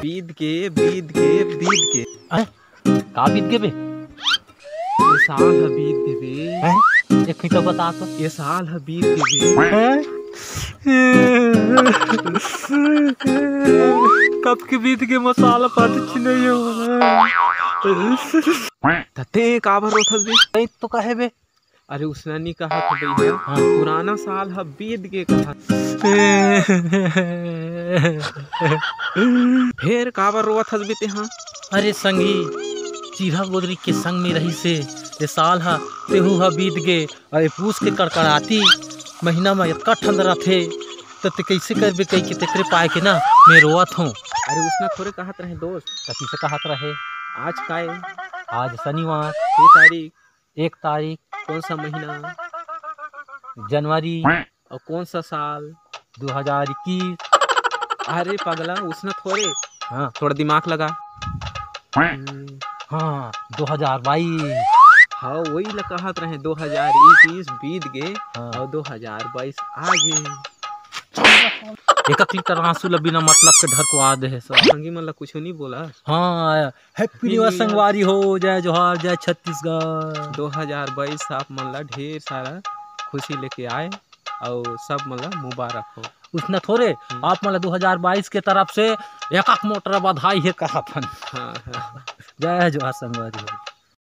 बीत के बीत के बीत के का बीत गए बे? ये साल है बीत के बे। एक फिर बता तो। ये साल है बीत के बे। कब के बीत के मसाला पता नहीं हो तते काबर रोथस बे? नहीं तो कहे बे। अरे उसने नहीं कहा था भैया। हाँ। पुराना साल है बीत के कहा। फिर काबर रोवत हस बीते। हाँ अरे संगी चीरा गोदरी के संग में रही से ये साल हा तेहू हा बीत गे। अरे पूछ के कड़कड़ाती महीना में इतना ठंड रथे तो ते कैसे करबे कई के तेकरे पाए के ना मैं रोवत हूँ। अरे उसने थोड़े कहत रहे दोस्त। कथी से कहत रहे? आज का है? आज शनिवार ये तारीख 1 तारीख कौन सा महीना जनवरी और कौन सा साल 2021। अरे पगला उसने थोड़े। हाँ थोड़ा दिमाग लगा। हाँ 2022। हाँ वही ला कहत रहे 2021 बीत गए। हाँ। और 2022 आ गए। एक लीटर आंसू ला बिना मतलब के ढर को आ दे है सब। संगी मन ला कुछ नहीं बोला। हाँ हैप्पी न्यू ईयर संगवारी हो। जय जोहार जय छत्तीसगढ़। 2022 आप मन ला ढेर सारा खुशी लेके आए और सब मन ला मुबारक हो। उसने थोड़े आप मतलब 2022 के तरफ से एक मोटर बधाई है कहा। हाँ हाँ। जय जोहार संगवारी हो।